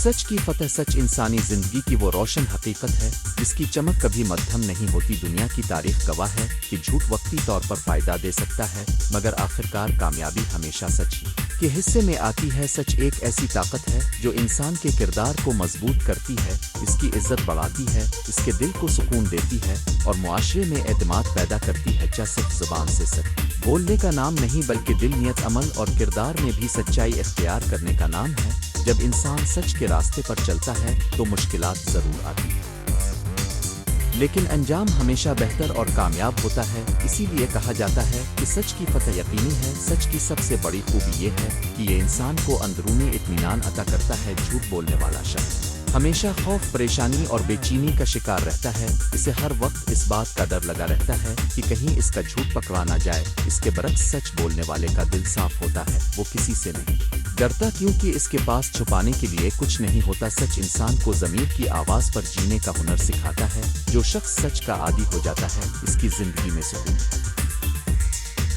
सच की फतह। सच इंसानी जिंदगी की वो रोशन हकीकत है जिसकी चमक कभी मध्यम नहीं होती। दुनिया की तारीख गवाह है कि झूठ वक्ती तौर पर फायदा दे सकता है, मगर आखिरकार कामयाबी हमेशा सच ही के हिस्से में आती है। सच एक ऐसी ताकत है जो इंसान के किरदार को मजबूत करती है, इसकी इज्जत बढ़ाती है, इसके दिल को सुकून देती है और मुआशरे में एतमाद पैदा करती है। चाहे सिर्फ जुबान से सच बोलने का नाम नहीं, बल्कि दिल, नियत, अमल और किरदार में भी सच्चाई इख्तियार करने का नाम है। जब इंसान सच के रास्ते पर चलता है तो मुश्किलात जरूर आती हैं, लेकिन अंजाम हमेशा बेहतर और कामयाब होता है। इसीलिए कहा जाता है कि सच की फतह यकीनी है। सच की सबसे बड़ी खूबी ये है कि ये इंसान को अंदरूनी इत्मीनान अता करता है। झूठ बोलने वाला शख्स हमेशा खौफ, परेशानी और बेचैनी का शिकार रहता है। इसे हर वक्त इस बात का डर लगा रहता है कि कहीं इसका झूठ पकड़ा ना जाए। इसके बरक्स सच बोलने वाले का दिल साफ होता है, वो किसी से नहीं डरता, क्योंकि इसके पास छुपाने के लिए कुछ नहीं होता। सच इंसान को ज़मीर की आवाज़ पर जीने का हुनर सिखाता है। जो शख्स सच का आदी हो जाता है, इसकी ज़िंदगी में सुकून,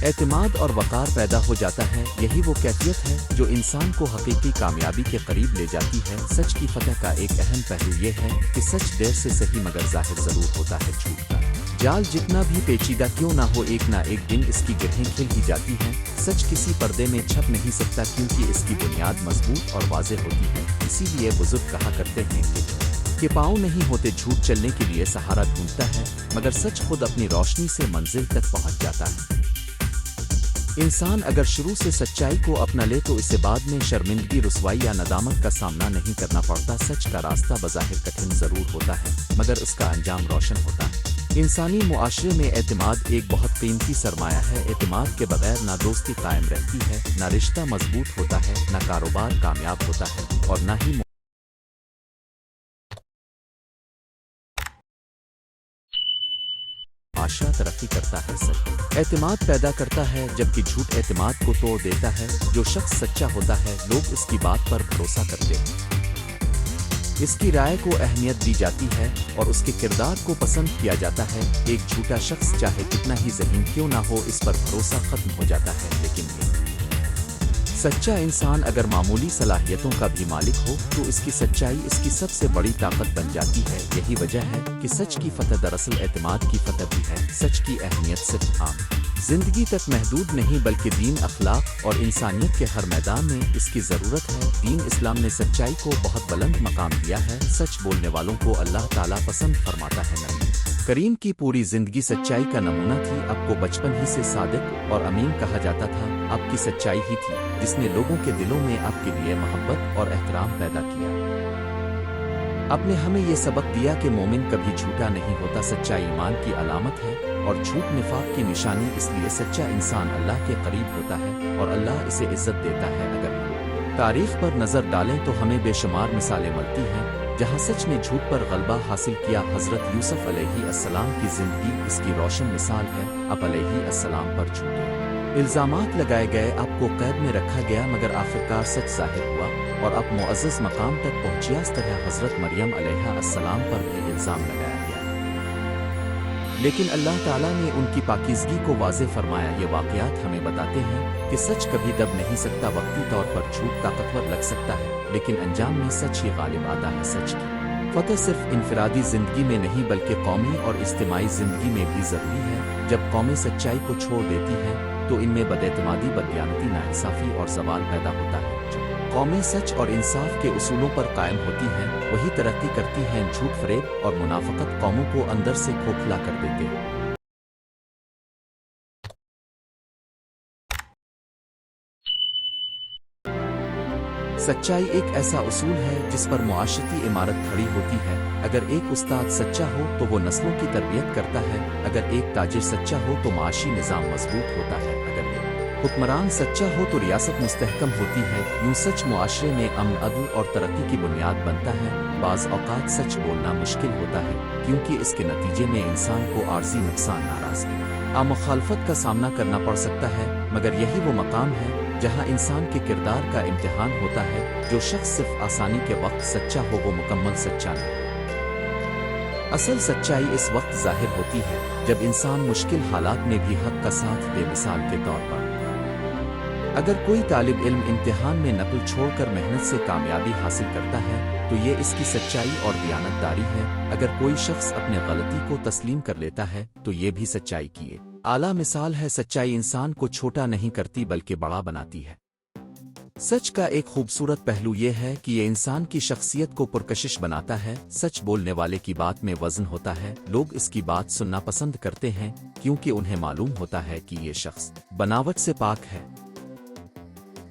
एतमाद और वक़ार पैदा हो जाता है। यही वो कैफियत है जो इंसान को हकीकी कामयाबी के करीब ले जाती है। सच की फतह का एक अहम पहलू ये है कि सच देर से सही मगर ज़ाहिर ज़रूर होता है। झूठ का जाल जितना भी पेचीदा क्यों ना हो, एक ना एक दिन इसकी गिरहें खिल ही जाती हैं। सच किसी पर्दे में छप नहीं सकता, क्योंकि इसकी बुनियाद मजबूत और वाज़ेह होती है। इसीलिए बुजुर्ग कहा करते हैं कि पाँव नहीं होते, झूठ चलने के लिए सहारा ढूंढता है, मगर सच खुद अपनी रोशनी से मंजिल तक पहुंच जाता है। इंसान अगर शुरू से सच्चाई को अपना ले तो इसे बाद में शर्मिंदगी, रुसवाई या नदामत का सामना नहीं करना पड़ता। सच का रास्ता बज़ाहिर कठिन ज़रूर होता है, मगर उसका अंजाम रोशन होता है। इंसानी मुआशरे में एतमाद एक बहुत कीमती सरमाया है। एतमाद के बगैर ना दोस्ती कायम रहती है, ना रिश्ता मजबूत होता है, ना कारोबार कामयाब होता है और ना ही माशरा तरक्की करता है। सच एतमाद पैदा करता है, जबकि झूठ एतमाद को तोड़ देता है। जो शख्स सच्चा होता है, लोग इसकी बात पर भरोसा करते हैं, इसकी राय को अहमियत दी जाती है और उसके किरदार को पसंद किया जाता है। एक झूठा शख्स चाहे कितना ही ज़हीन क्यों ना हो, इस पर भरोसा खत्म हो जाता है। लेकिन सच्चा इंसान अगर मामूली सलाहियतों का भी मालिक हो तो इसकी सच्चाई इसकी सबसे बड़ी ताकत बन जाती है। यही वजह है कि सच की फतह दरअसल एतमाद की फतह भी है। सच की अहमियत सिर्फ आम जिंदगी तक महदूद नहीं, बल्कि दीन, अखलाक और इंसानियत के हर मैदान में इसकी ज़रूरत है। दीन इस्लाम ने सच्चाई को बहुत बुलंद मकाम दिया है। सच बोलने वालों को अल्लाह ताला पसंद फरमाता है। नबी करीम की पूरी जिंदगी सच्चाई का नमूना थी। आपको बचपन ही से सादिक और अमीन कहा जाता था। आपकी सच्चाई ही थी जिसने लोगों के दिलों में आपके लिए मोहब्बत और एहतराम पैदा किया। आपने हमें ये सबक दिया कि मोमिन कभी झूठा नहीं होता। सच्चाई ईमान की अलामत है और झूठ निफाक की निशानी। इसलिए सच्चा इंसान अल्लाह के करीब होता है और अल्लाह इसे इज्जत देता है। अगर हम तारीख पर नज़र डालें तो हमें बेशुमार मिसालें मिलती हैं जहाँ सच ने झूठ पर गलबा हासिल किया। हज़रत यूसुफ अलैहिस्सलाम की ज़िंदगी इसकी रोशन मिसाल है। आप अलैहिस्सलाम पर झूठे इल्ज़ामात लगाए गए, आपको कैद में रखा गया, मगर आखिरकार सच ज़ाहिर हुआ और आप मुअज़्ज़ज़ मकाम तक पहुँचिया। इस तरह हज़रत मरियम अलैहिस्सलाम पर भी इल्ज़ाम लगाया गया, लेकिन अल्लाह ताला ने उनकी पाकीज़गी को वाज़ेह फरमाया। ये वाक़यात हमें बताते हैं कि सच कभी दब नहीं सकता। वक्ती तौर पर झूठ ताकतवर लग सकता है, लेकिन अंजाम में सच ही गालिब आता है। सच की फतह सिर्फ इनफरादी ज़िंदगी में नहीं, बल्कि कौमी और इज्तिमाई ज़िंदगी में भी ज़रूरी है। जब कौमें सच्चाई को छोड़ देती हैं तो इनमें बदएतमादी, बददियानती, नाइंसाफ़ी और ज़वाल पैदा होता है। कौमें सच और इंसाफ के उसूलों पर कायम होती हैं, वही तरक्की करती हैं। झूठ, फरेब और मुनाफकत कौमों को अंदर से खोखला कर देते हैं। सच्चाई एक ऐसा उसूल है जिस पर मुआशरती इमारत खड़ी होती है। अगर एक उस्ताद सच्चा हो तो वो नस्लों की तरबियत करता है। अगर एक ताजिर सच्चा हो तो माशी निज़ाम मजबूत होता है। अगर एक हुक्मरान सच्चा हो तो रियासत मुस्तहकम होती है। यूं सच मुआशरे में अमन, अदल और तरक्की की बुनियाद बनता है। बाज़ औक़ात सच बोलना मुश्किल होता है, क्योंकि इसके नतीजे में इंसान को आर्ज़ी नुकसान, नाराज़गी, मुखालफत का सामना करना पड़ सकता है। मगर यही वो मकाम है जहाँ इंसान के किरदार का इम्तिहान होता है। जो शख्स सिर्फ आसानी के वक्त सच्चा हो वो मुकम्मल सच्चा नहीं। असल सच्चाई इस वक्त ज़ाहिर होती है जब इंसान मुश्किल हालात में भी हक़ का साथ दे। मिसाल के तौर पर अगर कोई तालिब इल्म इम्तिहान में नकल छोड़कर मेहनत से कामयाबी हासिल करता है तो ये इसकी सच्चाई और दियानतदारी है। अगर कोई शख्स अपने गलती को तस्लीम कर लेता है तो ये भी सच्चाई की एक आला मिसाल है। सच्चाई इंसान को छोटा नहीं करती बल्कि बड़ा बनाती है। सच का एक खूबसूरत पहलू यह है कि ये इंसान की शख्सियत को पुरकशिश बनाता है। सच बोलने वाले की बात में वजन होता है। लोग इसकी बात सुनना पसंद करते हैं क्योंकि उन्हें मालूम होता है कि ये शख्स बनावट से पाक है।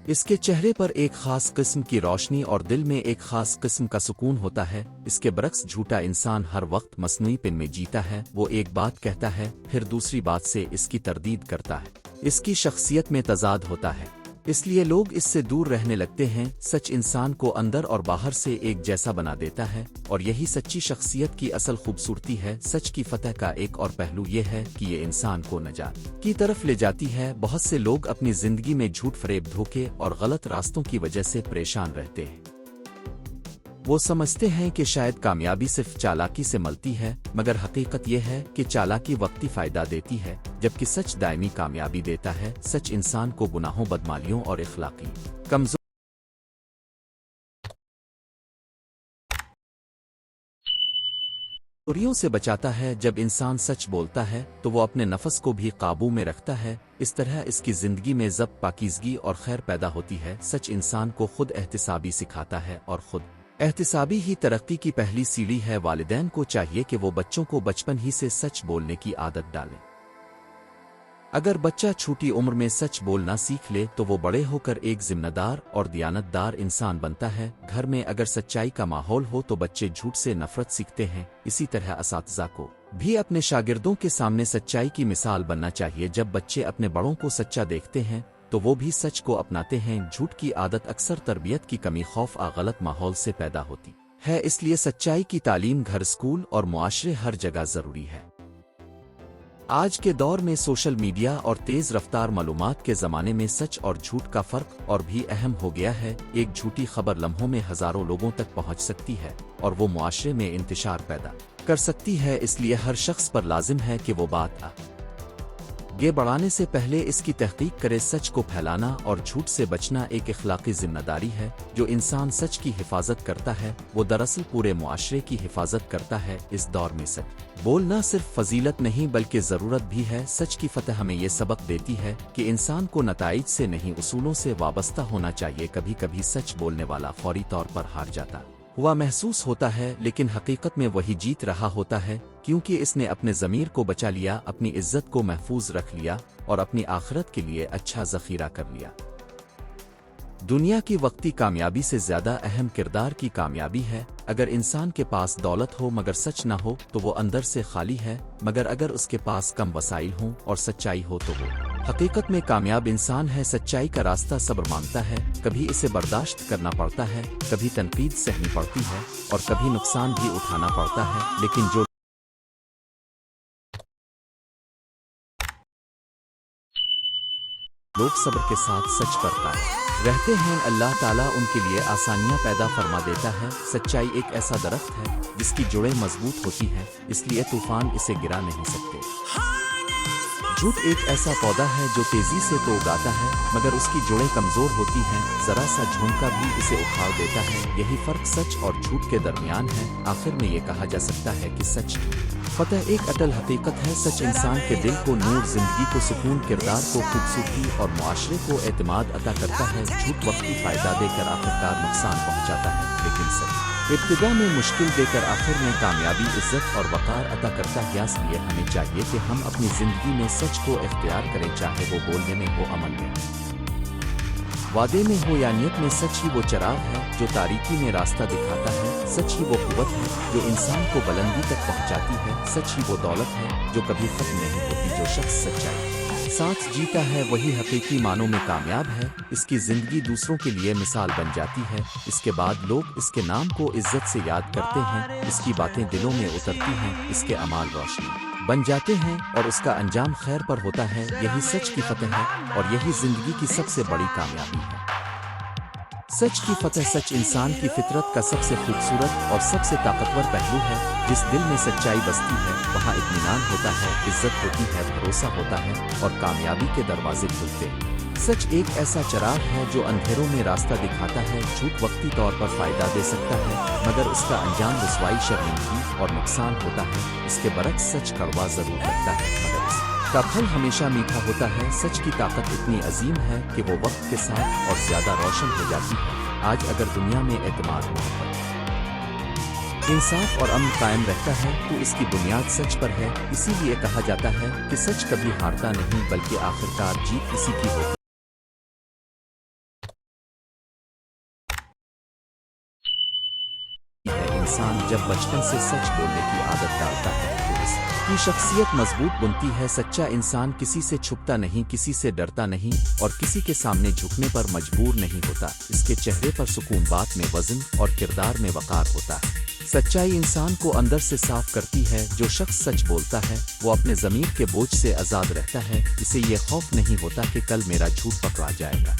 इसके चेहरे पर एक खास किस्म की रोशनी और दिल में एक खास किस्म का सुकून होता है। इसके बरक्स झूठा इंसान हर वक्त मसनूई पिन में जीता है। वो एक बात कहता है फिर दूसरी बात से इसकी तरदीद करता है। इसकी शख्सियत में तजाद होता है, इसलिए लोग इससे दूर रहने लगते हैं। सच इंसान को अंदर और बाहर से एक जैसा बना देता है और यही सच्ची शख्सियत की असल खूबसूरती है। सच की फतह का एक और पहलू ये है कि ये इंसान को नजात की तरफ ले जाती है। बहुत से लोग अपनी जिंदगी में झूठ, फरेब, धोखे और गलत रास्तों की वजह से परेशान रहते हैं। वो समझते हैं कि शायद कामयाबी सिर्फ चालाकी से मिलती है, मगर हकीकत यह है कि चालाकी वक्ती फायदा देती है जबकि सच दायमी कामयाबी देता है। सच इंसान को गुनाहों, बदमालियों और इखलाकी कमजोरियों से बचाता है। जब इंसान सच बोलता है तो वो अपने नफ्स को भी काबू में रखता है। इस तरह इसकी जिंदगी में ज़ब्त, पाकीज़गी और खैर पैदा होती है। सच इंसान को खुद एहतिसाबी सिखाता है और खुद एहतिसाबी ही तरक्की की पहली सीढ़ी है। वालिदैन को चाहिए कि वो बच्चों को बचपन ही से सच बोलने की आदत डालें। अगर बच्चा छोटी उम्र में सच बोलना सीख ले तो वो बड़े होकर एक जिम्मेदार और दियानतदार इंसान बनता है। घर में अगर सच्चाई का माहौल हो तो बच्चे झूठ से नफरत सीखते हैं। इसी तरह असातिज़ा को भी अपने शागिर्दों के सामने सच्चाई की मिसाल बनना चाहिए। जब बच्चे अपने बड़ों को सच्चा देखते हैं तो वो भी सच को अपनाते हैं। झूठ की आदत अक्सर तरबियत की कमी, खौफ और गलत माहौल से पैदा होती है। इसलिए सच्चाई की तालीम घर, स्कूल और मुआशरे हर जगह जरूरी है। आज के दौर में सोशल मीडिया और तेज रफ्तार मालूमात के ज़माने में सच और झूठ का फ़र्क और भी अहम हो गया है। एक झूठी खबर लम्हों में हज़ारों लोगों तक पहुंच सकती है और वो मुआशरे में इंतशार पैदा कर सकती है। इसलिए हर शख्स पर लाजिम है कि वो बात आगे बढ़ाने से पहले इसकी तहकीक करे। सच को फैलाना और झूठ से बचना एक इखलाकी जिम्मेदारी है। जो इंसान सच की हिफाजत करता है वो दरअसल पूरे मुआशरे की हिफाजत करता है। इस दौर में सच बोलना सिर्फ फजीलत नहीं बल्कि ज़रूरत भी है। सच की फतह हमें ये सबक देती है कि इंसान को नताइज से नहीं, उसूलों से वाबस्ता होना चाहिए। कभी कभी सच बोलने वाला फौरी तौर पर हार जाता हुआ महसूस होता है, लेकिन हकीकत में वही जीत रहा होता है क्योंकि इसने अपने ज़मीर को बचा लिया, अपनी इज्जत को महफूज रख लिया और अपनी आखिरत के लिए अच्छा ज़ख़ीरा कर लिया। दुनिया की वक्ती कामयाबी से ज़्यादा अहम किरदार की कामयाबी है। अगर इंसान के पास दौलत हो मगर सच ना हो तो वो अंदर से खाली है, मगर अगर उसके पास कम वसाइल हों और सच्चाई हो तो वो हकीकत में कामयाब इंसान है। सच्चाई का रास्ता सब्र मांगता है, कभी इसे बर्दाश्त करना पड़ता है, कभी तनकीद सहनी पड़ती है और कभी नुकसान भी उठाना पड़ता है। लेकिन जो लोग सब्र के साथ सच पर कायम रहते हैं, अल्लाह ताला उनके लिए आसानियां पैदा फरमा देता है। सच्चाई एक ऐसा दरख्त है जिसकी जड़ें मजबूत होती हैं, इसलिए तूफान इसे गिरा नहीं सकते। झूठ एक ऐसा पौधा है जो तेजी से तो उगाता है मगर उसकी जड़ें कमजोर होती हैं, जरा सा झोंका भी इसे उखाड़ देता है। यही फर्क सच और झूठ के दरमियान है। आखिर में ये कहा जा सकता है कि सच फतह एक अटल हकीकत है। सच इंसान के दिल को नूर, जिंदगी को सुकून, किरदार को खूबसूरती और मुआशरे को एतमाद अता करता है। झूठ वक्ती फायदा देकर आखिरकार नुकसान पहुंचाता है, लेकिन सच इब्तिदा में मुश्किल देकर आखिर में कामयाबी, इज्जत और वक़ार अता करता है। इसलिए हमें चाहिए कि हम अपनी जिंदगी में सच को इख्तियार करें, चाहे वो बोलने में हो, अमल में, वादे में हो या नियत में। सच ही वो चिराग है जो तारीकी में रास्ता दिखाता है। सच ही वो कुव्वत है जो इंसान को बुलंदी तक पहुंचाती है। सच ही वो दौलत है जो कभी खत्म नहीं होती। जो शख्स सच्चाई साथ जीता है वही हकीकी मानों में कामयाब है। इसकी जिंदगी दूसरों के लिए मिसाल बन जाती है। इसके बाद लोग इसके नाम को इज्जत से याद करते हैं, इसकी बातें दिलों में उतरती हैं, इसके अमाल रोशनी बन जाते हैं और उसका अंजाम खैर पर होता है। यही सच की फतह है और यही जिंदगी की सबसे बड़ी कामयाबी है। सच की फतह, सच इंसान की फितरत का सबसे खूबसूरत और सबसे ताकतवर पहलू है। जिस दिल में सच्चाई बसती है वहाँ इत्मीनान होता है, इज्जत होती है, भरोसा होता है और कामयाबी के दरवाजे खुलते हैं। सच एक ऐसा चिराग है जो अंधेरों में रास्ता दिखाता है। झूठ वक्ती तौर पर फायदा दे सकता है, मगर उसका अंजाम रुसवाई, शर्मिंदगी और नुकसान होता है। इसके बरक्स सच कड़वा जरूर लगता है, मगर इसका फल हमेशा मीठा होता है। सच की ताकत इतनी अजीम है कि वो वक्त के साथ और ज्यादा रोशन हो जाती है। आज अगर दुनिया में एतमाद, मोहब्बत, इंसाफ और अमन कायम रहता है तो इसकी बुनियाद सच पर है। इसीलिए कहा जाता है कि सच कभी हारता नहीं, बल्कि आखिरकार जीत इसी की होती है। इंसान जब बचपन से सच बोलने की आदत डालता है तो इसकी शख्सियत मजबूत बनती है। सच्चा इंसान किसी से छुपता नहीं, किसी से डरता नहीं और किसी के सामने झुकने पर मजबूर नहीं होता। इसके चेहरे पर सुकून, बात में वजन और किरदार में वकार होता है। सच्चाई इंसान को अंदर से साफ करती है। जो शख्स सच बोलता है वो अपने ज़मीर के बोझ से आज़ाद रहता है। इसे ये खौफ नहीं होता कि कल मेरा झूठ पकड़ा जाएगा।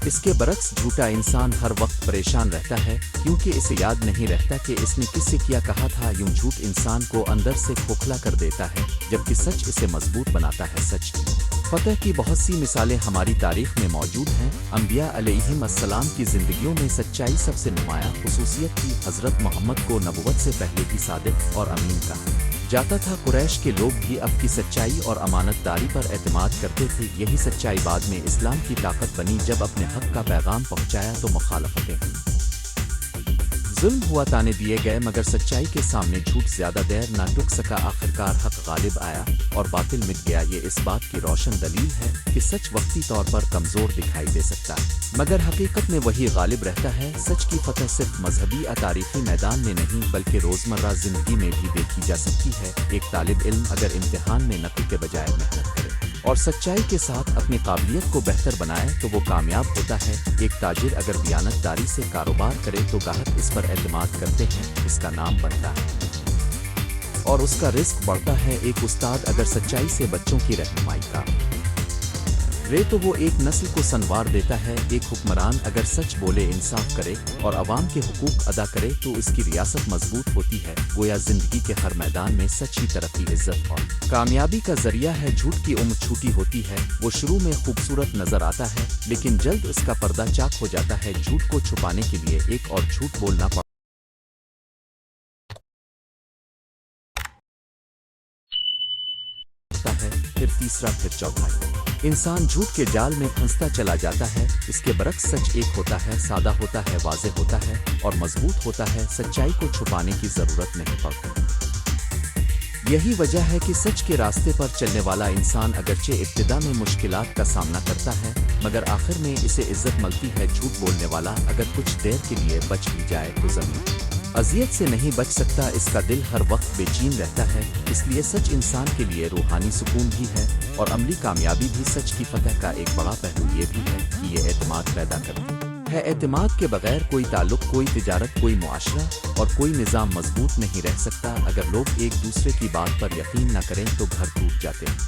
इसके बरक्स झूठा इंसान हर वक्त परेशान रहता है, क्योंकि इसे याद नहीं रहता कि इसने किससे क्या कहा था। यूं झूठ इंसान को अंदर से खोखला कर देता है, जबकि सच इसे मजबूत बनाता है। सच फतह की बहुत सी मिसालें हमारी तारीख में मौजूद हैं। अंबिया अलैहिमुस्सलाम की जिंदगियों में सच्चाई सबसे नुमायां खुसूसियत थी। हजरत मोहम्मद को नबुवत से पहले ही सादिक और अमीन कहा जाता था। कुरैश के लोग भी अब की सच्चाई और अमानतदारी पर एतमाद करते थे। यही सच्चाई बाद में इस्लाम की ताकत बनी। जब अपने हक का पैगाम पहुंचाया तो मुखालफतें जुल्म हुआ, ताने दिए गए, मगर सच्चाई के सामने झूठ ज्यादा देर ना टुक सका। आखिरकार हक गालिब आया और बातिल मिट गया। ये इस बात की रोशन दलील है कि सच वक्ती तौर पर कमजोर दिखाई दे सकता है, मगर हकीकत में वही गालिब रहता है। सच की फतह सिर्फ मजहबी या तारीखी मैदान में नहीं, बल्कि रोजमर्रा जिंदगी में भी देखी जा सकती है। एक तालिब इल्म अगर इम्तिहान में नकल के बजाय मेहनत करे और सच्चाई के साथ अपनी काबिलियत को बेहतर बनाए तो वो कामयाब होता है। एक ताजिर अगर दियानतदारी से कारोबार करे तो ग्राहक इस पर एतमाद करते हैं, इसका नाम बनता है और उसका रिस्क बढ़ता है। एक उस्ताद अगर सच्चाई से बच्चों की रहनुमाई का तो वो एक नस्ल को संवार देता है। एक हुक्मरान अगर सच बोले, इंसाफ करे और अवाम के हुकूक अदा करे तो इसकी रियासत मजबूत होती है। गोया जिंदगी के हर मैदान में सच ही तरक्की, इज्जत और कामयाबी का जरिया है। झूठ की उम्र छोटी होती है। वो शुरू में खूबसूरत नजर आता है, लेकिन जल्द इसका पर्दा चाक हो जाता है। झूठ को छुपाने के लिए एक और झूठ बोलना पड़ता है, फिर तीसरा, फिर चौथा। इंसान झूठ के जाल में फंसता चला जाता है। इसके बरक्स सच एक होता है, सादा होता है, वाज़ेह होता है और मजबूत होता है। सच्चाई को छुपाने की जरूरत नहीं पड़ती। यही वजह है कि सच के रास्ते पर चलने वाला इंसान अगरचे इब्तिदा में मुश्किलात का सामना करता है, मगर आखिर में इसे इज्जत मिलती है। झूठ बोलने वाला अगर कुछ देर के लिए बच भी जाए तो ज़मीन अजियत से नहीं बच सकता। इसका दिल हर वक्त बेचैन रहता है। इसलिए सच इंसान के लिए रूहानी सुकून भी है और अमली कामयाबी भी। सच की फतह का एक बड़ा पहलू ये भी है कि ये एतमाद पैदा करती है। एतमाद के बगैर कोई ताल्लुक, कोई तिजारत, कोई मुआशरा और कोई निज़ाम मजबूत नहीं रह सकता। अगर लोग एक दूसरे की बात पर यकीन न करें तो घर टूट जाते हैं,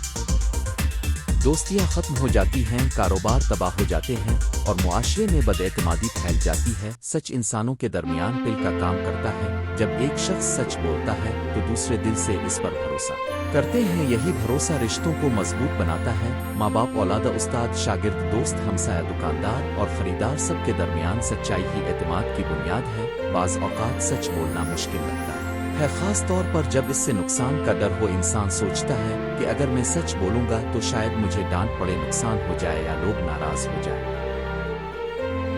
दोस्तियां खत्म हो जाती हैं, कारोबार तबाह हो जाते हैं और मुआशरे में बदएतमादी फैल जाती है। सच इंसानों के दरमियान पिल का काम करता है। जब एक शख्स सच बोलता है तो दूसरे दिल से इस पर भरोसा करते हैं। यही भरोसा रिश्तों को मजबूत बनाता है। माँ बाप, औलाद, उस्ताद, शागिर्द, दोस्त, हमसाया, दुकानदार और खरीदार, सब के दरमियान सच्चाई ही एतमाद की बुनियाद है। बाज़ औक़ात सच बोलना मुश्किल लगता है, खास तौर पर जब इससे नुकसान का डर हो। इंसान सोचता है कि अगर मैं सच बोलूंगा तो शायद मुझे डांट पड़े, नुकसान हो जाए या लोग नाराज हो जाए।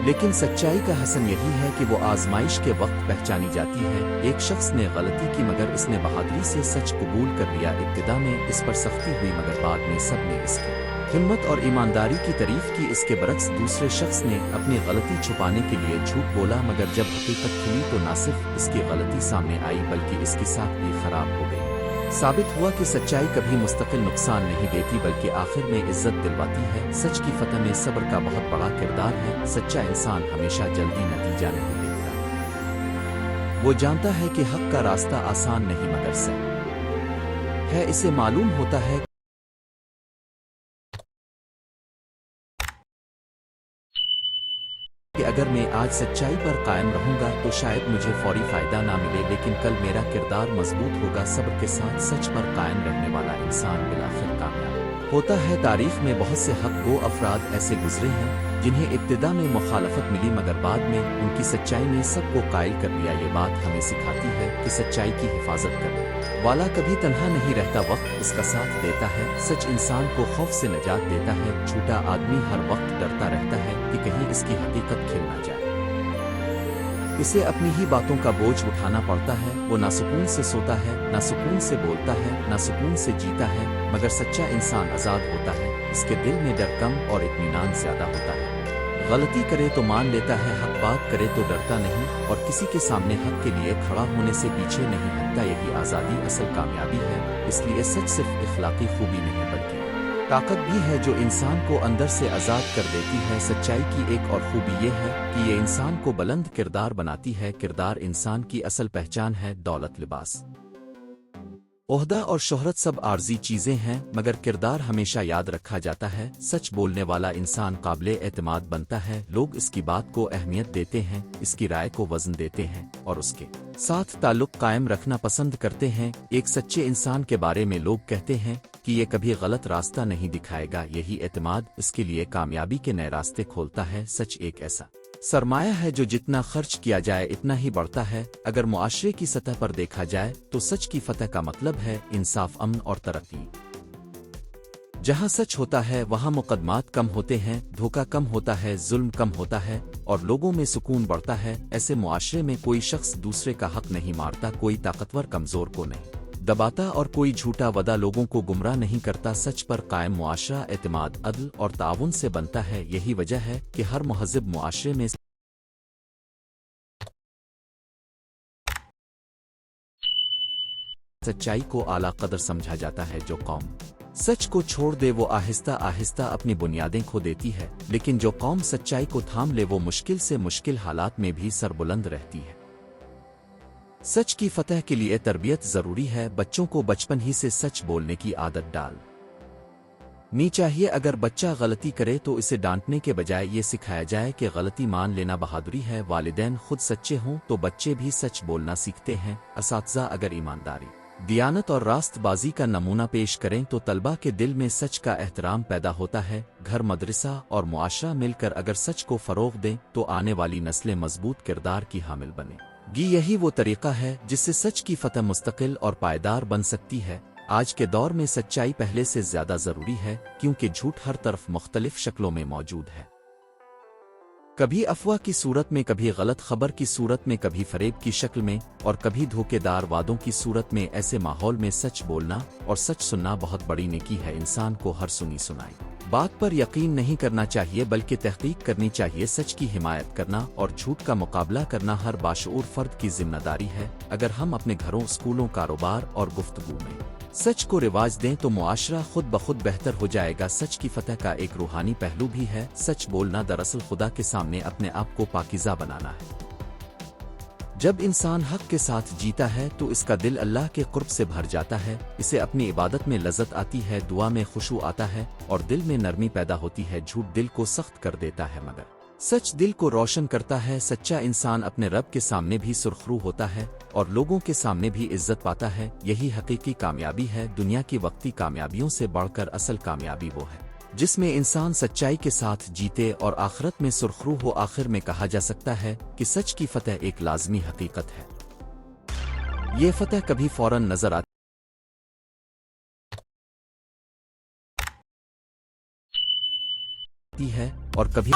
लेकिन सच्चाई का हसन यही है कि वो आजमाइश के वक्त पहचानी जाती है। एक शख्स ने गलती की मगर इसने बहादुरी से सच कबूल कर लिया। इब्तिदा में इस पर सख्ती हुई मगर बाद में सब ने इसकी हिम्मत और ईमानदारी की तारीफ की। इसके बरक्स दूसरे शख्स ने अपनी गलती छुपाने के लिए झूठ बोला, मगर जब हकीकत खुली तो न सिर्फ इसकी गलती सामने आई बल्कि इसकी साख भी खराब हो गई। साबित हुआ कि सच्चाई कभी मुस्तकिल नुकसान नहीं देती बल्कि आखिर में इज्जत दिलवाती है। सच की फतह में सब्र का बहुत बड़ा किरदार है। सच्चा इंसान हमेशा जल्दी नतीजा नहीं देखता। वो जानता है कि हक का रास्ता आसान नहीं मगर सही है। इसे मालूम होता है कि अगर मैं आज सच्चाई पर कायम रहूंगा तो शायद मुझे फौरी फायदा ना मिले, लेकिन कल मेरा किरदार मजबूत होगा। सब्र के साथ सच पर कायम रहने वाला इंसान बिलाखिर कामयाब होता है तारीख में बहुत से हक गो अफराद ऐसे गुजरे हैं जिन्हें इब्तिदा में मुखालफत मिली मगर बाद में उनकी सच्चाई ने सबको कायल कर दिया। ये बात हमें सिखाती है कि सच्चाई की हिफाजत करने वाला कभी तन्हा नहीं रहता, वक्त उसका साथ देता है। सच इंसान को खौफ से निजात देता है। झूठा आदमी हर वक्त डरता रहता है कि कहीं इसकी हकीकत खिल ना जाए। इसे अपनी ही बातों का बोझ उठाना पड़ता है। वो ना सुकून से सोता है, ना सुकून से बोलता है, ना सुकून से जीता है। मगर सच्चा इंसान आज़ाद होता है। इसके दिल में डर कम और इत्मीनान ज्यादा होता है। गलती करे तो मान लेता है, हक बात करे तो डरता नहीं और किसी के सामने हक के लिए खड़ा होने से पीछे नहीं हटता। यही आज़ादी असल कामयाबी है। इसलिए सच सिर्फ इखलाकी खूबी नहीं बल्कि ताकत भी है जो इंसान को अंदर से आज़ाद कर देती है। सच्चाई की एक और खूबी ये है कि ये इंसान को बुलंद किरदार बनाती है। किरदार इंसान की असल पहचान है। दौलत, लिबास, ओहदा और शोहरत सब आर्जी चीजें हैं मगर किरदार हमेशा याद रखा जाता है। सच बोलने वाला इंसान काबिले एतमाद बनता है। लोग इसकी बात को अहमियत देते हैं, इसकी राय को वजन देते हैं और उसके साथ ताल्लुक कायम रखना पसंद करते हैं। एक सच्चे इंसान के बारे में लोग कहते हैं कि ये कभी गलत रास्ता नहीं दिखाएगा। यही एतमाद इसके लिए कामयाबी के नए रास्ते खोलता है। सच एक ऐसा सरमाया है जो जितना खर्च किया जाए इतना ही बढ़ता है। अगर मुआशरे की सतह पर देखा जाए तो सच की फतह का मतलब है इंसाफ, अमन और तरक्की। जहां सच होता है वहां मुकदमात कम होते हैं, धोखा कम होता है, जुल्म कम होता है और लोगों में सुकून बढ़ता है। ऐसे मुआशरे में कोई शख्स दूसरे का हक नहीं मारता, कोई ताकतवर कमजोर को नहीं दबाता और कोई झूठा वदा लोगों को गुमराह नहीं करता। सच पर कायम मुआशरा एतमाद, अदल और ताउन से बनता है। यही वजह है कि हर महज़िब मुआशरे में सच्चाई को आला कदर समझा जाता है। जो कौम सच को छोड़ दे वो आहिस्ता आहिस्ता अपनी बुनियादें खो देती है, लेकिन जो कौम सच्चाई को थाम ले वो मुश्किल से मुश्किल हालात में भी सरबुलंद रहती है। सच की फतह के लिए तरबियत जरूरी है। बच्चों को बचपन ही से सच बोलने की आदत डालनी चाहिए। अगर बच्चा गलती करे तो इसे डांटने के बजाय ये सिखाया जाए कि गलती मान लेना बहादुरी है। वालिदैन खुद सच्चे हों तो बच्चे भी सच बोलना सीखते हैं। असातिज़ा अगर ईमानदारी, दियानत और रास्तबाजी का नमूना पेश करें तो तलबा के दिल में सच का एहतराम पैदा होता है। घर, मदरसा और मुआशरा मिलकर अगर सच को फरोग दें तो आने वाली नस्लें मजबूत किरदार की हामिल बने गी। यही वो तरीका है जिससे सच की फतह मुस्तकिल और पायदार बन सकती है। आज के दौर में सच्चाई पहले से ज्यादा जरूरी है क्योंकि झूठ हर तरफ मुख्तलिफ शक्लों में मौजूद है। कभी अफवाह की सूरत में, कभी गलत खबर की सूरत में, कभी फरेब की शक्ल में और कभी धोखेदार वादों की सूरत में। ऐसे माहौल में सच बोलना और सच सुनना बहुत बड़ी नेकी है। इंसान को हर सुनी सुनाई बात पर यकीन नहीं करना चाहिए बल्कि तहकीक करनी चाहिए। सच की हिमायत करना और झूठ का मुकाबला करना हर बाशऊर फर्द की जिम्मेदारी है। अगर हम अपने घरों, स्कूलों, कारोबार और गुफ्तगू में सच को रिवाज दें तो मुआशरा खुद ब खुद बेहतर हो जाएगा। सच की फतह का एक रूहानी पहलू भी है। सच बोलना दरअसल खुदा के सामने अपने आप को पाकीज़ा बनाना है। जब इंसान हक के साथ जीता है तो इसका दिल अल्लाह के कुर्ब से भर जाता है। इसे अपनी इबादत में लज्जत आती है, दुआ में खुशू आता है और दिल में नरमी पैदा होती है। झूठ दिल को सख्त कर देता है मगर सच दिल को रोशन करता है। सच्चा इंसान अपने रब के सामने भी सुरखरू होता है और लोगों के सामने भी इज्जत पाता है। यही हकीकी कामयाबी है। दुनिया की वक्ती कामयाबियों से बढ़कर असल कामयाबी वो है जिसमें इंसान सच्चाई के साथ जीते और आखिरत में सुरखरू हो। आखिर में कहा जा सकता है कि सच की फतह एक लाजमी हकीकत है। ये फतह कभी फौरन नजर आती है और कभी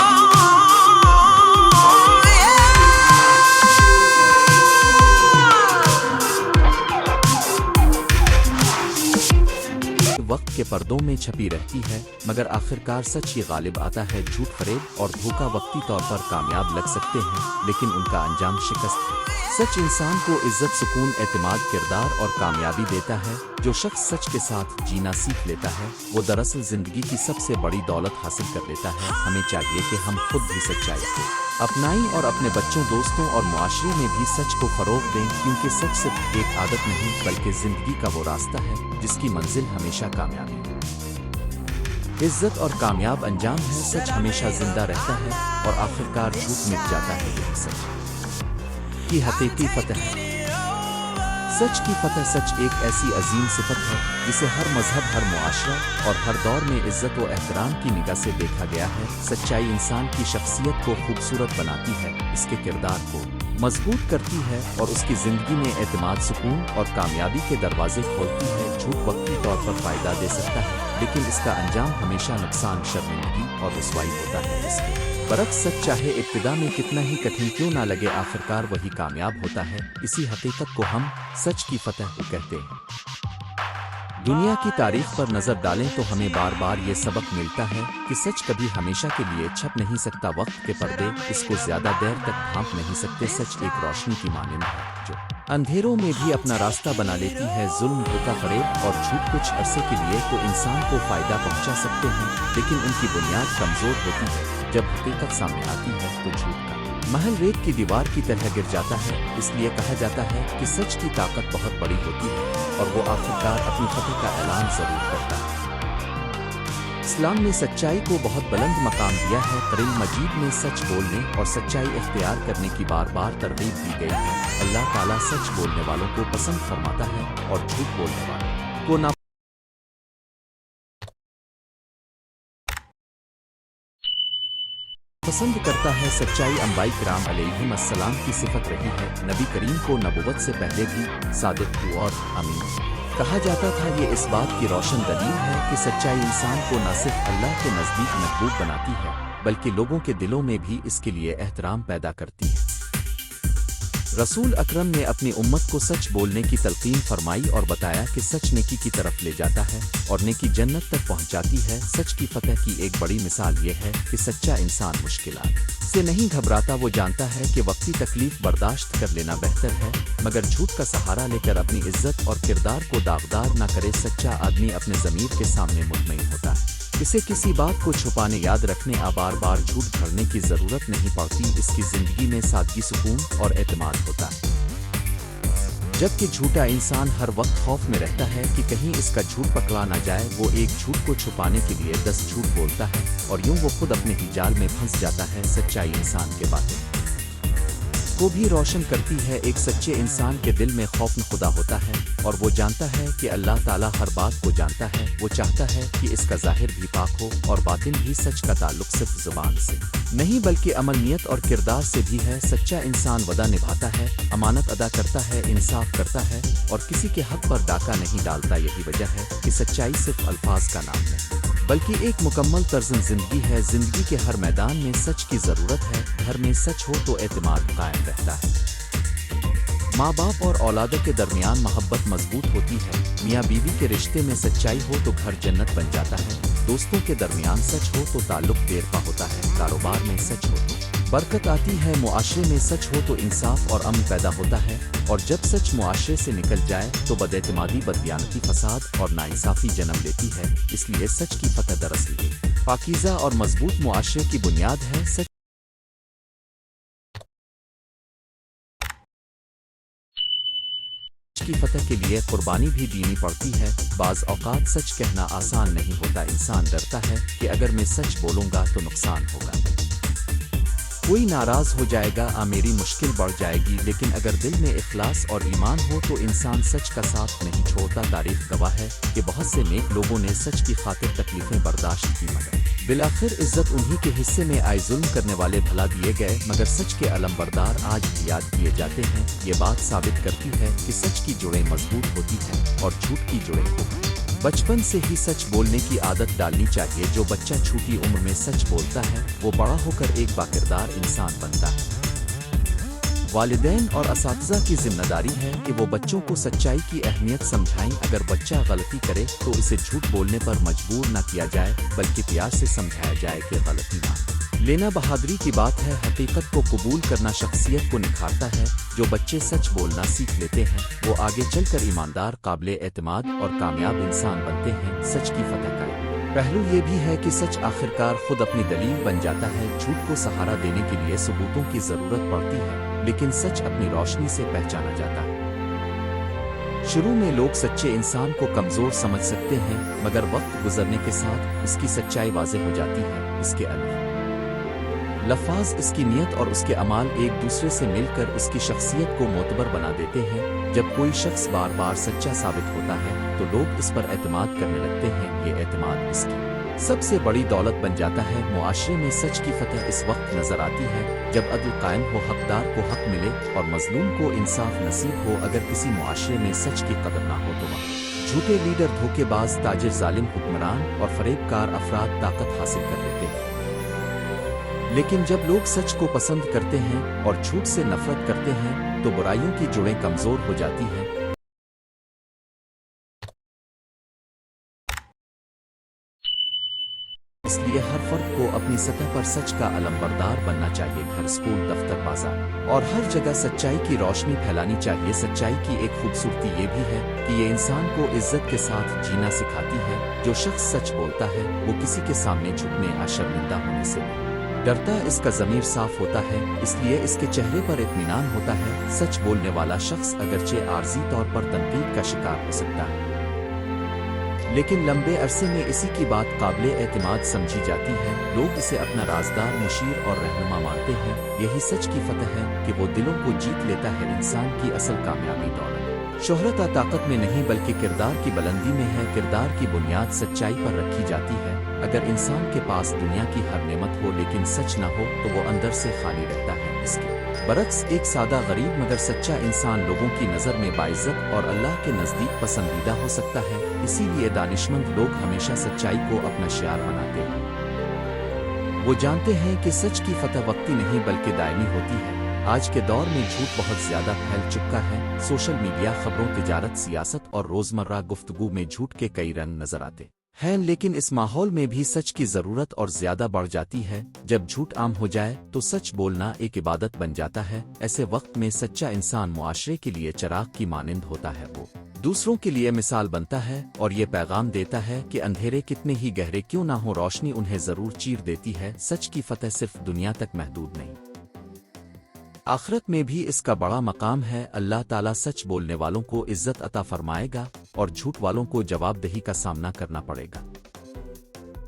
वक्त के पर्दों में छपी रहती है मगर आखिरकार सच ही गालिब आता है। झूठ, फरेब और धोखा वक्ती तौर पर कामयाब लग सकते हैं लेकिन उनका अंजाम शिकस्त है। सच इंसान को इज्जत, सुकून, एतमाद, किरदार और कामयाबी देता है। जो शख्स सच के साथ जीना सीख लेता है वो दरअसल जिंदगी की सबसे बड़ी दौलत हासिल कर लेता है। हमें चाहिए कि हम खुद भी सच्चाई को अपनाएं और अपने बच्चों, दोस्तों और मुआशरे में भी सच को फरोग दें क्योंकि सच सिर्फ एक आदत नहीं बल्कि जिंदगी का वो रास्ता है जिसकी मंजिल हमेशा कामयाबी, इज्जत और कामयाब अंजाम है। सच हमेशा जिंदा रहता है और आखिरकार झूठ मिट जाता है। यही सच की हकीकी फतह है। सच की फतह। सच एक ऐसी अजीम सिफत है जिसे हर मजहब, हर मुआशरा और हर दौर में इज्जत व एहतराम की निगाह से देखा गया है। सच्चाई इंसान की शख्सियत को खूबसूरत बनाती है, इसके किरदार को मजबूत करती है और उसकी ज़िंदगी में एतमाद, सुकून और कामयाबी के दरवाजे खोलती है। झूठ वक्ती तौर पर फ़ायदा दे सकता है, लेकिन इसका अंजाम हमेशा नुकसान, शर्मिंदगी और रुसवाई होता है। इसके बरक्स सच चाहे इब्तिदा में कितना ही कठिन क्यों ना लगे, आखिरकार वही कामयाब होता है। इसी हकीकत को हम सच की फतह कहते हैं। दुनिया की तारीख पर नज़र डालें तो हमें बार बार ये सबक मिलता है कि सच कभी हमेशा के लिए छप नहीं सकता। वक्त के पर्दे इसको ज़्यादा देर तक ढांप नहीं सकते। सच एक रोशनी की मानिंद है जो अंधेरों में भी अपना रास्ता बना लेती है। जुल्म, धोखा, फरेब और झूठ कुछ अरसे के लिए तो इंसान को फ़ायदा पहुंचा सकते हैं, लेकिन उनकी बुनियाद कमज़ोर होती है। जब हकीकत सामने आती है तो झूठ का महल रेत की दीवार की तरह गिर जाता है। इसलिए कहा जाता है कि सच की ताकत बहुत बड़ी होती है और वो आखिरकार अपनी फतह का ऐलान ज़रूर करता है। इस्लाम ने सच्चाई को बहुत बुलंद मकाम दिया है। कुरान मजीद में सच बोलने और सच्चाई इख्तियार करने की बार बार तरगीब दी गई है। अल्लाह ताला सच बोलने वालों को पसंद फरमाता है और झूठ बोलने वालों को ना पसंद करता है। सच्चाई अंबिया किराम अलैहिमुस्सलाम की सिफत रही है। नबी करीम को नबुव्वत से पहले भी सादिक और अमीन कहा जाता था। ये इस बात की रोशन दलील है कि सच्चाई इंसान को न सिर्फ अल्लाह के नज़दीक महबूब बनाती है, बल्कि लोगों के दिलों में भी इसके लिए एहतराम पैदा करती है। रसूल अकरम ने अपनी उम्मत को सच बोलने की तलकीन फरमाई और बताया कि सच नेकी की तरफ ले जाता है और नेकी जन्नत तक पहुंचाती है। सच की फतह की एक बड़ी मिसाल ये है कि सच्चा इंसान मुश्किलात से नहीं घबराता। वो जानता है कि वक्ती तकलीफ बर्दाश्त कर लेना बेहतर है, मगर झूठ का सहारा लेकर अपनी इज्जत और किरदार को दागदार न करे। सच्चा आदमी अपने ज़मीर के सामने मुतमईन होता है। इसे किसी बात को छुपाने, याद रखने या बार बार झूठ भरने की ज़रूरत नहीं पड़ती। इसकी ज़िंदगी में सादगी, सुकून और एतमाद होता है। जबकि झूठा इंसान हर वक्त खौफ में रहता है कि कहीं इसका झूठ पकड़ा ना जाए। वो एक झूठ को छुपाने के लिए 10 झूठ बोलता है और यूं वो खुद अपने ही जाल में फंस जाता है। सच्चाई इंसान के बातें को भी रोशन करती है। एक सच्चे इंसान के दिल में खौफ खुदा होता है और वो जानता है कि अल्लाह ताला हर बात को जानता है। वो चाहता है कि इसका ज़ाहिर भी पाक हो और बातिन भी। सच का ताल्लुक सिर्फ ज़ुबान से नहीं बल्कि अमल, नियत और किरदार से भी है। सच्चा इंसान वदा निभाता है, अमानत अदा करता है, इंसाफ करता है और किसी के हक पर डाका नहीं डालता। यही वजह है कि सच्चाई सिर्फ अल्फाज का नाम नहीं बल्कि एक मुकम्मल तर्ज़ ज़िंदगी है। ज़िंदगी के हर मैदान में सच की ज़रूरत है। घर में सच हो तो एतमाद कायम रहता है। माँ बाप और औलादों के दरमियान मोहब्बत मजबूत होती है। मियाँ बीवी के रिश्ते में सच्चाई हो तो घर जन्नत बन जाता है। दोस्तों के दरमियान सच हो तो ताल्लुक देरपा होता है। कारोबार में सच हो तो बरकत आती है। मुआशरे में सच हो तो इंसाफ और अमन पैदा होता है और जब सच मुआशरे से निकल जाए तो बदएतमादी, बददियानती, फसाद और नाइंसाफी जन्म लेती है। इसलिए सच की फतह दरअसल पाकीज़ा और मजबूत मुआशरे की बुनियाद है। सच की फतह के लिए कुर्बानी भी देनी पड़ती है। बाज़ औक़ात सच कहना आसान नहीं होता। इंसान डरता है कि अगर मैं सच बोलूँगा तो नुकसान होगा, कोई नाराज़ हो जाएगा, मेरी मुश्किल बढ़ जाएगी। लेकिन अगर दिल में इखलास और ईमान हो तो इंसान सच का साथ नहीं छोड़ता। तारीख़ गवाह है कि बहुत से नेक लोगों ने सच की खातिर तकलीफ़ें बर्दाश्त की, मगर बिलाखिर इज्जत उन्हीं के हिस्से में आई। जुल्म करने वाले भला दिए गए, मगर सच के अलमबरदार आज भी याद किए जाते हैं। ये बात साबित करती है कि सच की जुड़ें मजबूत होती हैं और झूठ की जुड़ें को बचपन से ही सच बोलने की आदत डालनी चाहिए। जो बच्चा छोटी उम्र में सच बोलता है वो बड़ा होकर एक बाकिरदार इंसान बनता है। वालिदैन और असातिज़ा की जिम्मेदारी है कि वो बच्चों को सच्चाई की अहमियत समझाएं। अगर बच्चा गलती करे तो इसे झूठ बोलने पर मजबूर न किया जाए, बल्कि प्यार से समझाया जाए कि गलती मान लेना बहादुरी की बात है। हकीकत को कबूल करना शख्सियत को निखारता है। जो बच्चे सच बोलना सीख लेते हैं वो आगे चलकर ईमानदार, काबिल एतमाद और कामयाब इंसान बनते हैं। सच की फतह का पहलू ये भी है कि सच आखिरकार खुद अपनी दलील बन जाता है। झूठ को सहारा देने के लिए सबूतों की ज़रूरत पड़ती है, लेकिन सच अपनी रोशनी से पहचाना जाता है। शुरू में लोग सच्चे इंसान को कमज़ोर समझ सकते हैं, मगर वक्त गुजरने के साथ इसकी सच्चाई वाज़ेह हो जाती है। इसके अलावा लफ्ज़ इसकी नीयत और उसके अमाल एक दूसरे से मिलकर इसकी शख्सियत को मोतबर बना देते हैं। जब कोई शख्स बार बार सच्चा साबित होता है तो लोग इस पर एतमाद करने लगते हैं। ये एतमाद इसकी सबसे बड़ी दौलत बन जाता है। मुआशरे में सच की फतह इस वक्त नजर आती है जब अदल कायम हो, हकदार को हक मिले और मजलूम को इंसाफ नसीब हो। अगर किसी मुआशरे में सच की कदर ना हो तो वहाँ झूठे लीडर, धोखेबाज, ताजिर, जालिम हुक्मरान और फरेबकार अफराद ताकत हासिल कर लेते हैं। लेकिन जब लोग सच को पसंद करते हैं और झूठ से नफरत करते हैं तो बुराइयों की जड़ें कमजोर हो जाती हैं। इसलिए हर फर्द को अपनी सतह पर सच का अलमबरदार बनना चाहिए। घर, स्कूल, दफ्तर, बाजार और हर जगह सच्चाई की रोशनी फैलानी चाहिए। सच्चाई की एक खूबसूरती ये भी है कि ये इंसान को इज्जत के साथ जीना सिखाती है। जो शख्स सच बोलता है वो किसी के सामने झुकने या शर्मिंदा होने से डरता। इसका ज़मीर साफ होता है, इसलिए इसके चेहरे पर इत्मीनान होता है। सच बोलने वाला शख्स अगरचे आर्जी तौर पर तनकीद का शिकार हो सकता है, लेकिन लंबे अरसे में इसी की बात काबिले एतमाद समझी जाती है। लोग इसे अपना राजदार, मुशीर और रहनुमा मानते हैं। यही सच की फतह है कि वो दिलों को जीत लेता है। इंसान की असल कामयाबी दौलत, शोहरत या ताकत में नहीं बल्कि किरदार की बुलंदी में है। किरदार की बुनियाद सच्चाई पर रखी जाती है। अगर इंसान के पास दुनिया की हर नेमत हो लेकिन सच न हो तो वो अंदर से खाली रहता है। इसके बरक्स एक सादा गरीब मगर सच्चा इंसान लोगों की नज़र में बाइज्जत और अल्लाह के नज़दीक पसंदीदा हो सकता है। इसीलिए दानिशमंद लोग हमेशा सच्चाई को अपना शियार बनाते हैं। वो जानते हैं कि सच की फतह वक्ती नहीं बल्कि दायमी होती है। आज के दौर में झूठ बहुत ज्यादा फैल चुका है। सोशल मीडिया, खबरों, तिजारत, सियासत और रोजमर्रा गुफ्तगू में झूठ के कई रंग नजर आते हैं। लेकिन इस माहौल में भी सच की जरूरत और ज्यादा बढ़ जाती है। जब झूठ आम हो जाए तो सच बोलना एक इबादत बन जाता है। ऐसे वक्त में सच्चा इंसान मुआशरे के लिए चिराग की मानिंद होता है। वो दूसरों के लिए मिसाल बनता है और ये पैगाम देता है कि अंधेरे कितने ही गहरे क्यों ना हो, रोशनी उन्हें जरूर चीर देती है। सच की फतह सिर्फ दुनिया तक महदूद नहीं, आखिरत में भी इसका बड़ा मकाम है। अल्लाह ताला सच बोलने वालों को इज्जत अता फरमाएगा और झूठ वालों को जवाबदेही का सामना करना पड़ेगा।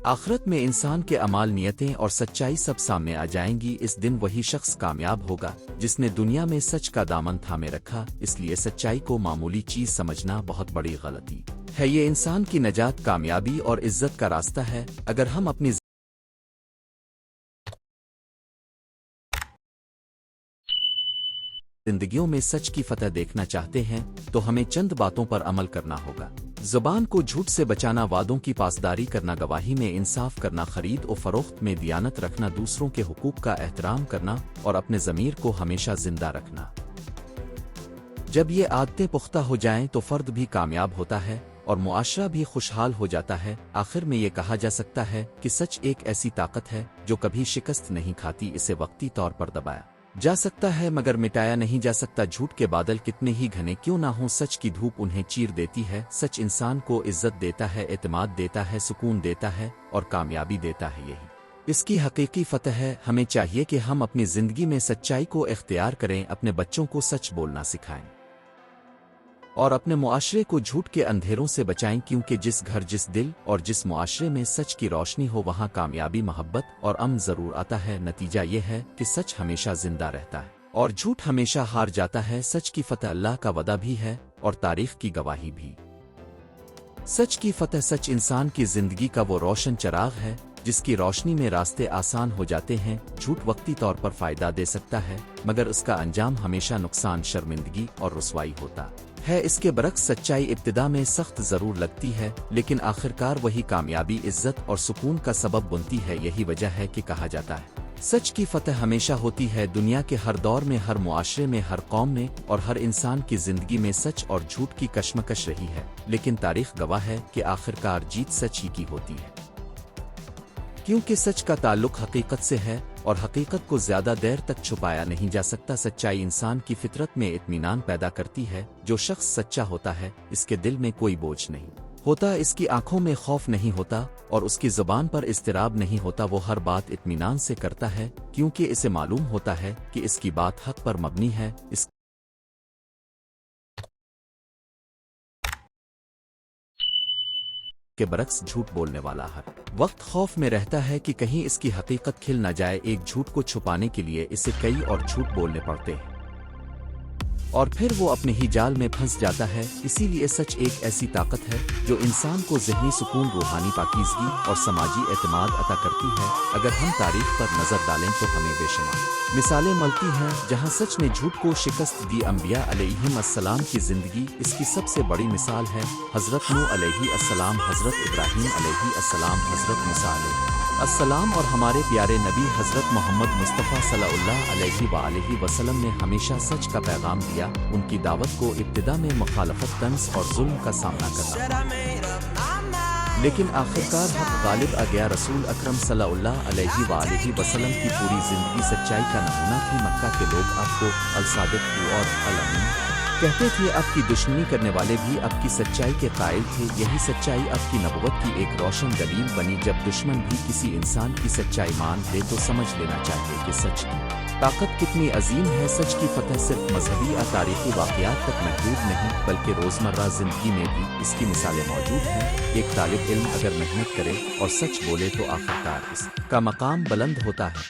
आखिरत में इंसान के अमाल, नियतें और सच्चाई सब सामने आ जाएंगी। इस दिन वही शख्स कामयाब होगा जिसने दुनिया में सच का दामन थामे रखा। इसलिए सच्चाई को मामूली चीज समझना बहुत बड़ी गलती है। ये इंसान की नजात, कामयाबी और इज्जत का रास्ता है। अगर हम अपनी जिंदगियों में सच की फतह देखना चाहते हैं तो हमें चंद बातों पर अमल करना होगा। जुबान को झूठ से बचाना, वादों की पासदारी करना, गवाही में इंसाफ करना, खरीद और फरोख्त में दियानत रखना, दूसरों के हुकूक का एहतराम करना और अपने ज़मीर को हमेशा जिंदा रखना। जब ये आदतें पुख्ता हो जाएं तो फर्द भी कामयाब होता है और मुआशरा भी खुशहाल हो जाता है। आखिर में ये कहा जा सकता है कि सच एक ऐसी ताकत है जो कभी शिकस्त नहीं खाती। इसे वक्ती तौर पर दबाया जा सकता है मगर मिटाया नहीं जा सकता। झूठ के बादल कितने ही घने क्यों ना हों, सच की धूप उन्हें चीर देती है। सच इंसान को इज्जत देता है, एतमाद देता है, सुकून देता है और कामयाबी देता है। यही इसकी हकीकी फतह है। हमें चाहिए कि हम अपनी जिंदगी में सच्चाई को इख्तियार करें, अपने बच्चों को सच बोलना सिखाएं और अपने मुआशरे को झूठ के अंधेरों से बचाएं, क्योंकि जिस घर, जिस दिल और जिस मुआशरे में सच की रोशनी हो वहां कामयाबी, मोहब्बत और अमन जरूर आता है। नतीजा ये है कि सच हमेशा जिंदा रहता है और झूठ हमेशा हार जाता है। सच की फतह अल्लाह का वदा भी है और तारीख की गवाही भी। सच की फतह, सच इंसान की जिंदगी का वो रोशन चिराग है जिसकी रोशनी में रास्ते आसान हो जाते हैं। झूठ वक्ती तौर पर फायदा दे सकता है मगर उसका अंजाम हमेशा नुकसान, शर्मिंदगी और रुसवाई होता है। इसके बरक्स सच्चाई इब्तिदा में सख्त जरूर लगती है लेकिन आखिरकार वही कामयाबी, इज्जत और सुकून का सबब बनती है। यही वजह है कि कहा जाता है सच की फतह हमेशा होती है। दुनिया के हर दौर में, हर मुआशरे में, हर कौम में और हर इंसान की जिंदगी में सच और झूठ की कशमकश रही है, लेकिन तारीख गवाह है कि आखिरकार जीत सच ही की होती है, क्योंकि सच का ताल्लुक हकीकत से है और हकीकत को ज्यादा देर तक छुपाया नहीं जा सकता। सच्चाई इंसान की फितरत में इत्मीनान पैदा करती है। जो शख्स सच्चा होता है इसके दिल में कोई बोझ नहीं होता, इसकी आंखों में खौफ नहीं होता और उसकी जुबान पर इस्तिराब नहीं होता। वो हर बात इत्मीनान से करता है क्योंकि इसे मालूम होता है कि इसकी बात हक पर मबनी है। के बरक्स झूठ बोलने वाला हर वक्त खौफ में रहता है कि कहीं इसकी हकीकत खिल न जाए। एक झूठ को छुपाने के लिए इसे कई और झूठ बोलने पड़ते हैं और फिर वो अपने ही जाल में फंस जाता है। इसीलिए सच एक ऐसी ताकत है जो इंसान को ज़हनी सुकून, रूहानी पाकीज़गी और समाजी एतमाद अता करती है। अगर हम तारीख पर नज़र डालें तो हमें बेशुमार मिसालें मिलती हैं जहां सच ने झूठ को शिकस्त दी। अंबिया अलैहिस्सलाम की ज़िंदगी इसकी सबसे बड़ी मिसाल है। हज़रत नूह अलैहिस्सलाम, हज़रत इब्राहीम अलैहिस्सलाम, हज़रत मूसा अलैहिस्सलाम और हमारे प्यारे नबी हज़रत मोहम्मद मुस्तफ़ा सल्लल्लाहु अलैहि वसल्लम ने हमेशा सच का पैगाम दिया। उनकी दावत को इब्तिदा में मुखालफत, तंस और जुल्म का सामना करना, लेकिन आखिरकार हक गालिब आ गया। रसूल अकरम सल्लल्लाहु अलैहि वसल्लम की पूरी ज़िंदगी सच्चाई का नमूना थी। मक्का के लोग आपको अल-सादिक़ और अल-अमीन कहते थे। आपकी दुश्मनी करने वाले भी आपकी सच्चाई के कायल थे। यही सच्चाई आपकी नबुवत की एक रोशन दलील बनी। जब दुश्मन भी किसी इंसान की सच्चाई मान ले तो समझ लेना चाहिए कि सच की ताकत कितनी अजीम है। सच की फतह सिर्फ मजहबी या तारीखी वाक़यात तक महदूद नहीं बल्कि रोज़मर्रा ज़िंदगी में भी इसकी मिसालें मौजूद हैं। एक तालिब इल्म अगर मेहनत करे और सच बोले तो आखिरकार इसका मकाम बुलंद होता है।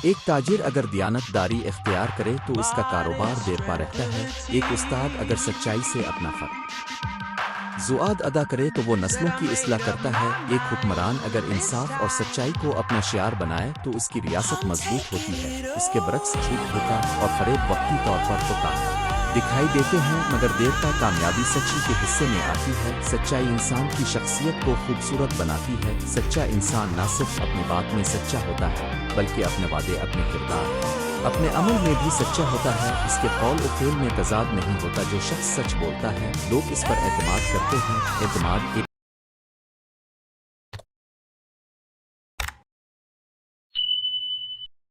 एक ताजिर अगर दियानतदारी इख्तियार करे तो इसका कारोबार देरपा रहता है। एक उस्ताद अगर सच्चाई से अपना ज़ुआद अदा करे तो वो नस्लों की इस्लाह करता है। एक हुक्मरान अगर इंसाफ और सच्चाई को अपना शियार बनाए तो उसकी रियासत मजबूत होती है। इसके बरक्स झूठ, धोखा और फरेब वक्ती तौर पर तो कामयाब दिखाई देते हैं मगर देर का कामयाबी सच्ची के हिस्से में आती है। सच्चाई इंसान की शख्सियत को खूबसूरत बनाती है। सच्चा इंसान न सिर्फ अपनी बात में सच्चा होता है बल्कि अपने वादे, अपने किरदार, अपने अमल में भी सच्चा होता है। इसके कौल और फेल में तजाद नहीं होता। जो शख्स सच बोलता है लोग इस पर एतमाद करते हैं। एतमाद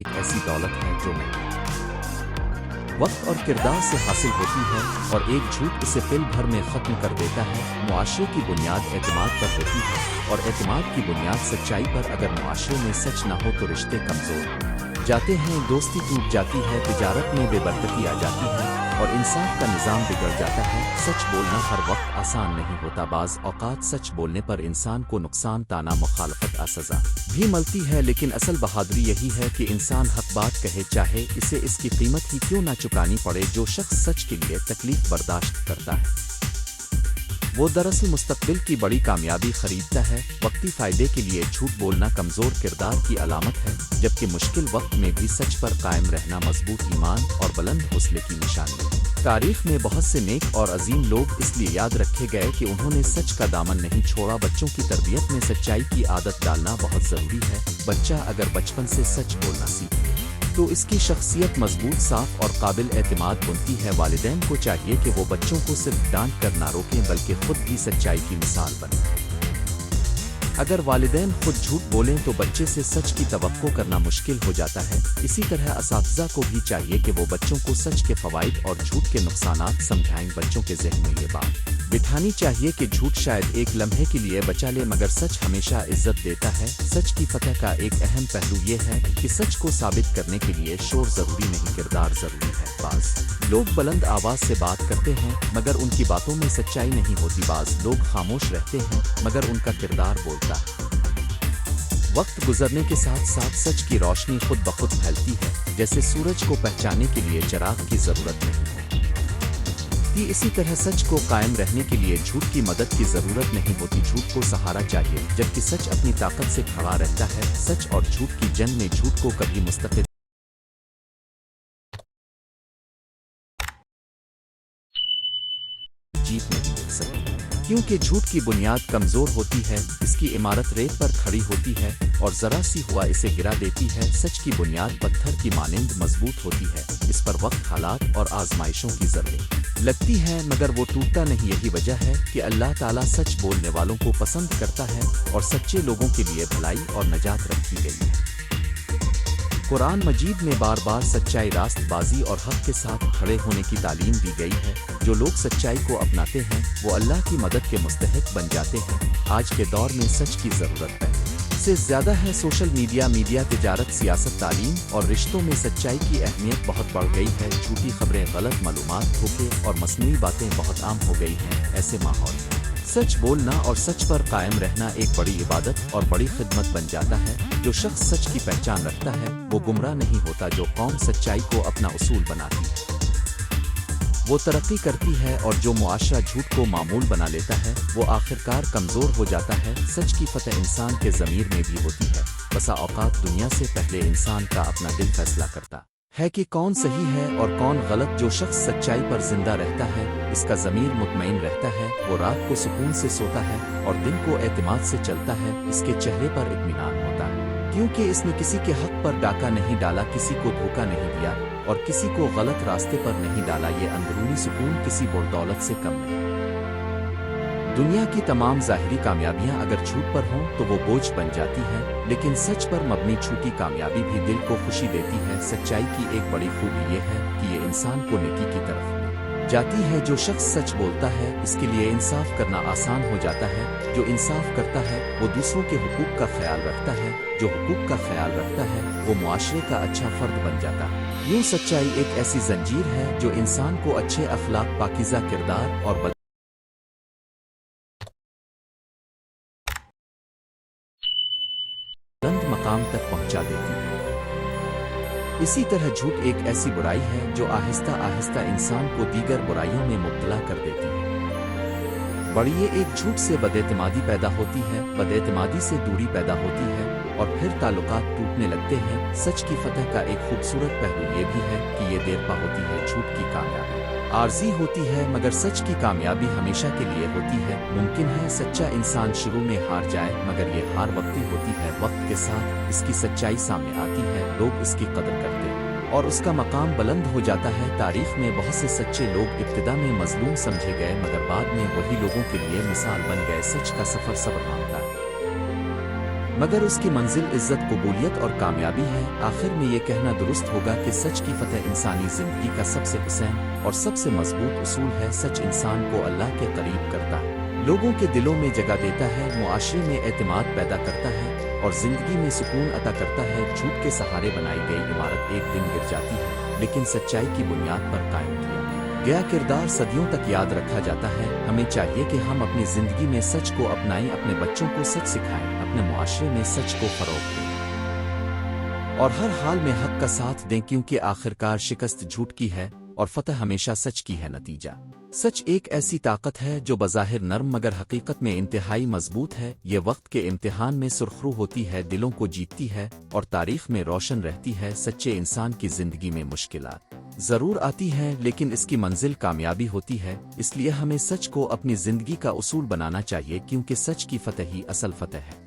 एक ऐसी दौलत है जो मैं वक्त और किरदार से हासिल होती है और एक झूठ इसे फिल भर में ख़त्म कर देता है। मुआशरे की बुनियाद एतमाद पर होती है और एतमाद की बुनियाद सच्चाई पर। अगर मुआशरे में सच न हो तो रिश्ते कमज़ोर जाते हैं, दोस्ती टूट जाती है, तिजारत में बेबरकती आ जाती है और इंसाफ का निज़ाम बिगड़ जाता है। सच बोलना हर वक्त आसान नहीं होता। बाज़ औक़ात सच बोलने पर इंसान को नुकसान, ताना, मुखालफत, सज़ा भी मिलती है, लेकिन असल बहादुरी यही है कि इंसान हक बात कहे, चाहे इसे इसकी कीमत ही क्यों ना चुकानी पड़े। जो शख्स सच के लिए तकलीफ बर्दाश्त करता है वो दरअसल मुस्तक़बिल की बड़ी कामयाबी खरीदता है। वक्ती फ़ायदे के लिए झूठ बोलना कमज़ोर किरदार की अलामत है, जबकि मुश्किल वक्त में भी सच पर कायम रहना मजबूत ईमान और बुलंद हौसले की निशानी है। तारीख में बहुत से नेक और अजीम लोग इसलिए याद रखे गए कि उन्होंने सच का दामन नहीं छोड़ा। बच्चों की तरबियत में सच्चाई की आदत डालना बहुत ज़रूरी है। बच्चा अगर बचपन से सच बोलना सीखे तो इसकी शख्सियत मजबूत, साफ और काबिल एतमाद बनती है। वालिदैन को चाहिए कि वो बच्चों को सिर्फ डांट कर ना रोकें बल्कि खुद भी सच्चाई की मिसाल बने। अगर वालिदैन खुद झूठ बोलें तो बच्चे से सच की तवक्को करना मुश्किल हो जाता है। इसी तरह असातिज़ा को भी चाहिए कि वो बच्चों को सच के फ़वाइद और झूठ के नुकसानात समझाएं। बच्चों के ज़हन में ये बात बिठानी चाहिए कि झूठ शायद एक लम्हे के लिए बचा ले मगर सच हमेशा इज्जत देता है। सच की फतह का एक अहम पहलू ये है कि सच को साबित करने के लिए शोर ज़रूरी नहीं, किरदार ज़रूरी है। बाज़ लोग बुलंद आवाज़ से बात करते हैं मगर उनकी बातों में सच्चाई नहीं होती। बाज़ लोग खामोश रहते हैं मगर उनका किरदार बोलता है। वक्त गुजरने के साथ साथ सच की रोशनी खुद ब खुद फैलती है। जैसे सूरज को पहचानने के लिए चिराग की ज़रूरत नहीं होती, इसी तरह सच को कायम रहने के लिए झूठ की मदद की ज़रूरत नहीं होती। झूठ को सहारा चाहिए जबकि सच अपनी ताकत से खड़ा रहता है। सच और झूठ की जंग में झूठ को कभी मुस्तक़िल जीत नहीं मिल सकती, क्योंकि झूठ की बुनियाद कमज़ोर होती है। इसकी इमारत रेत पर खड़ी होती है और ज़रा सी हुआ इसे गिरा देती है। सच की बुनियाद पत्थर की मानिंद मजबूत होती है। इस पर वक्त, हालात और आजमाइशों की ज़रूरत लगती है मगर वो टूटता नहीं। यही वजह है कि अल्लाह ताला सच बोलने वालों को पसंद करता है और सच्चे लोगों के लिए भलाई और नजात रखी गई है। कुरान मजीद में बार बार सच्चाई, रास्तबाजी और हक के साथ खड़े होने की तालीम दी गई है। जो लोग सच्चाई को अपनाते हैं वो अल्लाह की मदद के मुस्तहिक बन जाते हैं। आज के दौर में सच की ज़रूरत है से ज़्यादा है। सोशल मीडिया, तिजारत, सियासत, तालीम और रिश्तों में सच्चाई की अहमियत बहुत बढ़ गई है। झूठी खबरें, गलत मालूमात, धोखे और मसनूई बातें बहुत आम हो गई हैं। ऐसे माहौल में सच बोलना और सच पर कायम रहना एक बड़ी इबादत और बड़ी खिदमत बन जाता है। जो शख्स सच की पहचान रखता है वो गुमराह नहीं होता। जो कौम सच्चाई को अपना उसूल बनाती है वो तरक्की करती है, और जो मुआशरा झूठ को मामूल बना लेता है वो आखिरकार कमज़ोर हो जाता है। सच की फतह इंसान के ज़मीर में भी होती है। बसा औकात दुनिया से पहले इंसान का अपना दिल फैसला करता है कि कौन सही है और कौन गलत। जो शख्स सच्चाई पर जिंदा रहता है इसका ज़मीर मुतमईन रहता है। वो रात को सुकून से सोता है और दिन को एतमाद से चलता है। इसके चेहरे पर इत्मीनान होता है क्योंकि इसने किसी के हक पर डाका नहीं डाला, किसी को धोखा नहीं दिया और किसी को गलत रास्ते पर नहीं डाला। ये अंदरूनी सुकून किसी बुरदौलत से कम नहीं। दुनिया की तमाम ज़ाहिरी कामयाबियां अगर झूठ पर हों तो वो बोझ बन जाती हैं, लेकिन सच पर मबनी झूठी कामयाबी भी दिल को खुशी देती है। सच्चाई की एक बड़ी खूबी ये है कि ये इंसान को नेकी की तरफ ले जाती है। जो शख्स सच बोलता है इसके लिए इंसाफ करना आसान हो जाता है। जो इंसाफ करता है वो दूसरों के हुकूक का ख्याल रखता है। जो हुकूक का ख्याल रखता है वो मुआशरे का अच्छा फर्द बन जाता है। यूँ सच्चाई एक ऐसी जंजीर है जो इंसान को अच्छे अखलाक, पाकीज़ा किरदार और बुलंद मकाम तक पहुंचा देती है। इसी तरह झूठ एक ऐसी बुराई है जो आहिस्ता आहिस्ता इंसान को दीगर बुराइयों में मुब्तला कर देती है। बढ़िए एक झूठ से बदएतमादी पैदा होती है, बदएतमादी से दूरी पैदा होती है और फिर ताल्लुकात टूटने लगते हैं। सच की फतह का एक खूबसूरत पहलू ये भी है कि ये देरपा होती है। झूठ की कामयाबी आर्जी होती है मगर सच की कामयाबी हमेशा के लिए होती है। मुमकिन है सच्चा इंसान शुरू में हार जाए मगर ये हार वक्ती होती है। वक्त के साथ इसकी सच्चाई सामने आती है, लोग इसकी कदर करते हैं और उसका मकाम बुलंद हो जाता है। तारीख में बहुत से सच्चे लोग इब्तिदा में मजलूम समझे गए मगर बाद में वही लोगों के लिए मिसाल बन गए। सच का सफ़र सब्र मांगता है मगर उसकी मंजिल इज्जत, कबूलियत और कामयाबी है। आखिर में ये कहना दुरुस्त होगा कि सच की फतह इंसानी जिंदगी का सबसे हुसैन और सबसे मजबूत उसूल है। सच इंसान को अल्लाह के करीब करता है, लोगों के दिलों में जगह देता है, मुआशरे में एतमाद पैदा करता है और जिंदगी में सुकून अता करता है। झूठ के सहारे बनाई गई इमारत एक दिन गिर जाती है, लेकिन सच्चाई की बुनियाद पर कायम किया गया किरदार सदियों तक याद रखा जाता है। हमें चाहिए कि हम अपनी जिंदगी में सच को अपनाएं, अपने बच्चों को सच सिखाएं, अपने मुआशरे में सच को फरोग दें और हर हाल में हक का साथ दें, क्योंकि आखिरकार शिकस्त झूठ की है और फतह हमेशा सच की है। नतीजा सच एक ऐसी ताकत है जो बज़ाहिर नर्म मगर हकीकत में इंतहाई मजबूत है। ये वक्त के इम्तिहान में सुरखरू होती है, दिलों को जीतती है और तारीख में रोशन रहती है। सच्चे इंसान की जिंदगी में मुश्किलात जरूर आती हैं लेकिन इसकी मंजिल कामयाबी होती है। इसलिए हमें सच को अपनी जिंदगी का उसूल बनाना चाहिए, क्योंकि सच की फतह ही असल फतह है।